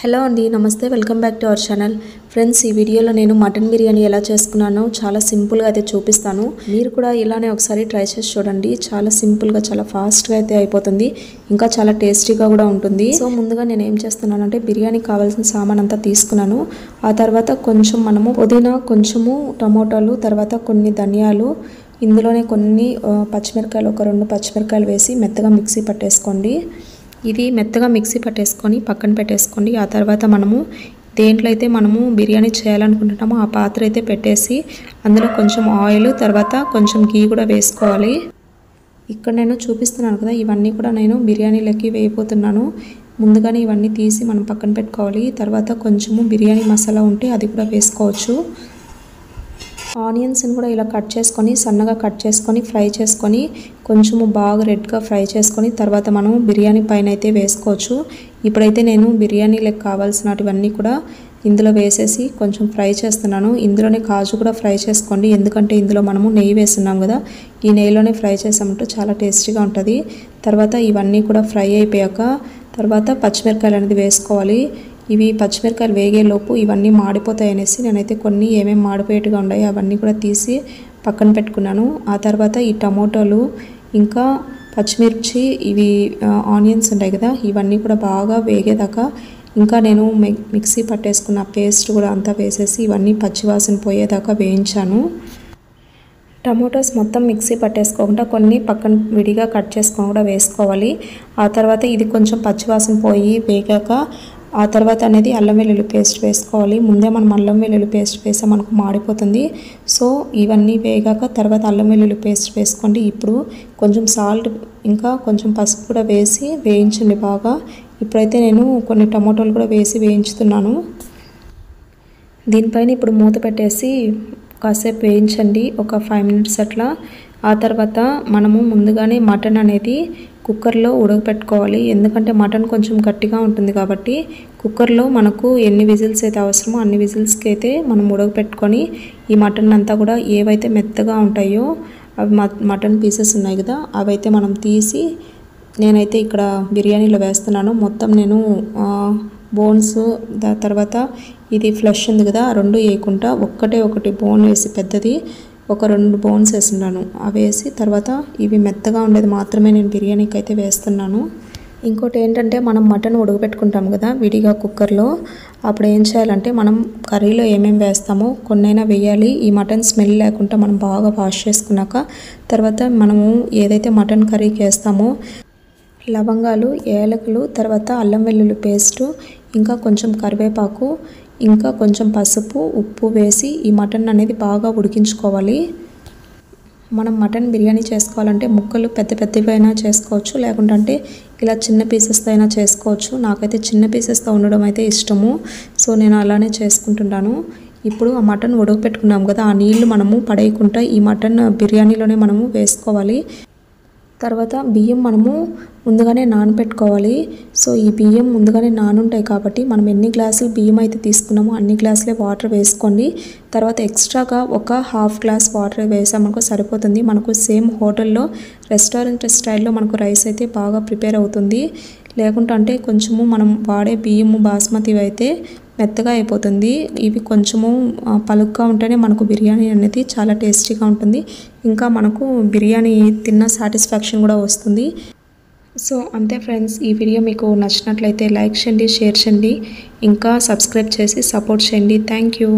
Hello అండి, నమస్తే. Welcome back to our channel. Friends, ఈ వీడియోలో నేను మటన్ బిర్యానీ ఎలా చేసుకున్నానో చాలా సింపుల్గా అయితే చూపిస్తాను. మీరు కూడా ఇలానే ఒకసారి ట్రై చేసి చూడండి. చాలా సింపుల్గా, చాలా ఫాస్ట్గా అయితే అయిపోతుంది. ఇంకా చాలా టేస్టీగా కూడా ఉంటుంది. సో ముందుగా నేను ఏం చేస్తున్నానంటే బిర్యానీకి కావాల్సిన సామాన్ అంతా తీసుకున్నాను. ఆ తర్వాత కొంచెం మనము పుదీనా, కొంచెము టమోటాలు, తర్వాత కొన్ని ధనియాలు, ఇందులోనే కొన్ని పచ్చిమిరకాయలు, ఒక 2 పచ్చిమిరకాయలు వేసి మెత్తగా మిక్సీ పట్టేసుకోండి. ఇది మెత్తగా మిక్సీ పట్టేసుకొని పక్కన పెట్టేసుకోండి. ఆ తర్వాత మనము దేంట్లో అయితే మనము బిర్యానీ చేయాలనుకుంటున్నామో ఆ పాత్ర అయితే పెట్టేసి అందులో కొంచెం ఆయిల్, తర్వాత కొంచెం గీ కూడా వేసుకోవాలి. ఇక్కడ నేను చూపిస్తున్నాను కదా, ఇవన్నీ కూడా నేను బిర్యానీలోకి వేయబోతున్నాను. ముందుగానే ఇవన్నీ తీసి మనం పక్కన పెట్టుకోవాలి. తర్వాత కొంచెము బిర్యానీ మసాలా ఉంటే అది కూడా వేసుకోవచ్చు. ఆనియన్స్ని కూడా ఇలా కట్ చేసుకొని సన్నగా కట్ చేసుకొని ఫ్రై చేసుకొని కొంచెము బాగా రెడ్గా ఫ్రై చేసుకొని తర్వాత మనం బిర్యానీ పైన అయితే వేసుకోవచ్చు. ఇప్పుడైతే నేను బిర్యానీలకు కావాల్సినవన్నీ కూడా ఇందులో వేసేసి కొంచెం ఫ్రై చేస్తున్నాను. ఇందులోనే కాజు కూడా ఫ్రై చేసుకోండి, ఎందుకంటే ఇందులో మనము నెయ్యి వేస్తున్నాం కదా. ఈ నెయ్యిలోనే ఫ్రై చేసామంటే చాలా టేస్టీగా ఉంటుంది. తర్వాత ఇవన్నీ కూడా ఫ్రై అయిపోయాక తర్వాత పచ్చిమిరకాయలు అనేది వేసుకోవాలి. ఇవి పచ్చిమిరకాయలు వేగేలోపు ఇవన్నీ మాడిపోతాయి అనేసి నేనైతే కొన్ని ఏమేమి మాడిపోయేట్టుగా ఉన్నాయో అవన్నీ కూడా తీసి పక్కన పెట్టుకున్నాను. ఆ తర్వాత ఈ టమోటాలు, ఇంకా పచ్చిమిర్చి, ఇవి ఆనియన్స్ ఉంటాయి కదా, ఇవన్నీ కూడా బాగా వేగేదాకా ఇంకా నేను మిక్సీ పట్టేసుకున్న పేస్ట్ కూడా అంతా వేసేసి ఇవన్నీ పచ్చివాసన పోయేదాకా వేయించాను. టమోటాస్ మొత్తం మిక్సీ పట్టేసుకోకుండా కొన్ని పక్కన విడిగా కట్ చేసుకొని కూడా వేసుకోవాలి. ఆ తర్వాత ఇది కొంచెం పచ్చివాసన పోయి వేగాక ఆ తర్వాత అనేది అల్లం వెల్లుల్లి పేస్ట్ వేసుకోవాలి. ముందే మనం అల్లం వెల్లుల్లి పేస్ట్ వేసాం మనకు మాడిపోతుంది. సో ఇవన్నీ వేగాక తర్వాత అల్లం వెల్లుల్లి పేస్ట్ వేసుకోండి. ఇప్పుడు కొంచెం సాల్ట్ ఇంకా కొంచెం పసుపు కూడా వేసి వేయించండి బాగా. ఇప్పుడైతే నేను కొన్ని టమోటాలు కూడా వేసి వేయించుతున్నాను. దీనిపైన ఇప్పుడు మూత పెట్టేసి కాసేపు వేయించండి, ఒక 5 minutes అట్లా. ఆ తర్వాత మనము ముందుగానే మటన్ అనేది కుక్కర్లో ఉడకపెట్టుకోవాలి. ఎందుకంటే మటన్ కొంచెం గట్టిగా ఉంటుంది కాబట్టి కుక్కర్లో మనకు ఎన్ని విజిల్స్ అయితే అవసరమో అన్ని విజిల్స్కి అయితే మనం ఉడకపెట్టుకొని ఈ మటన్ అంతా కూడా ఏవైతే మెత్తగా ఉంటాయో అవి మటన్ పీసెస్ ఉన్నాయి కదా అవైతే మనం తీసి నేనైతే ఇక్కడ బిర్యానీలో వేస్తున్నాను. మొత్తం నేను బోన్స్, తర్వాత ఇది ఫ్లెష్ ఉంది కదా, 2 వేయకుండా ఒకటి బోన్ వేసి పెద్దది ఒక 2 బోన్స్ వేస్తున్నాను. అవి వేసి తర్వాత ఇవి మెత్తగా ఉండేది మాత్రమే నేను బిర్యానీకి అయితే వేస్తున్నాను. ఇంకోటి ఏంటంటే మనం మటన్ ఉడకబెట్టుకుంటాం కదా విడిగా కుక్కర్లో, అప్పుడు ఏం చేయాలంటే మనం కర్రీలో ఏమేమి వేస్తామో కొన్నైనా వేయాలి. ఈ మటన్ స్మెల్ లేకుండా మనం బాగా వాష్ చేసుకున్నాక తర్వాత మనము ఏదైతే మటన్ కర్రీకి వేస్తామో లవంగాలు, ఏలకులు, తర్వాత అల్లం వెల్లుల్లి పేస్టు, ఇంకా కొంచెం కరివేపాకు, ఇంకా కొంచెం పసుపు, ఉప్పు వేసి ఈ మటన్ అనేది బాగా ఉడికించుకోవాలి. మనం మటన్ బిర్యానీ చేసుకోవాలంటే ముక్కలు పెద్ద పెద్దవైనా చేసుకోవచ్చు, లేకుంటే ఇలా చిన్న పీసెస్తో అయినా చేసుకోవచ్చు. నాకైతే చిన్న పీసెస్తో ఉండడం అయితే ఇష్టము, సో నేను అలానే చేసుకుంటున్నాను. ఇప్పుడు ఆ మటన్ ఉడకపెట్టుకున్నాం కదా, ఆ నీళ్లు మనము పడేయకుండా ఈ మటన్ బిర్యానీలోనే మనము వేసుకోవాలి. తర్వాత బియ్యం మనము ముందుగానే నానబెట్టుకోవాలి. సో ఈ బియ్యం ముందుగానే నానుంటాయి కాబట్టి మనం ఎన్ని గ్లాసులు బియ్యం అయితే తీసుకున్నామో అన్ని గ్లాసులే వాటర్ వేసుకోండి. తర్వాత ఎక్స్ట్రాగా ఒక 1/2 glass వాటర్ వేసామనుకో సరిపోతుంది. మనకు సేమ్ హోటల్లో రెస్టారెంట్ స్టైల్లో మనకు రైస్ అయితే బాగా ప్రిపేర్ అవుతుంది. లేకుంటే కొంచెము మనం వాడే బియ్యము బాస్మతివి అయితే మెత్తగా అయిపోతుంది. ఇవి కొంచెము పలుగ్గా ఉంటేనే మనకు బిర్యానీ అనేది చాలా టేస్టీగా ఉంటుంది. ఇంకా మనకు బిర్యానీ తిన్న సాటిస్ఫాక్షన్ కూడా వస్తుంది. సో అంతే ఫ్రెండ్స్, ఈ వీడియో మీకు నచ్చినట్లయితే లైక్ చేయండి, షేర్ చేయండి, ఇంకా సబ్స్క్రైబ్ చేసి సపోర్ట్ చేయండి. Thank you.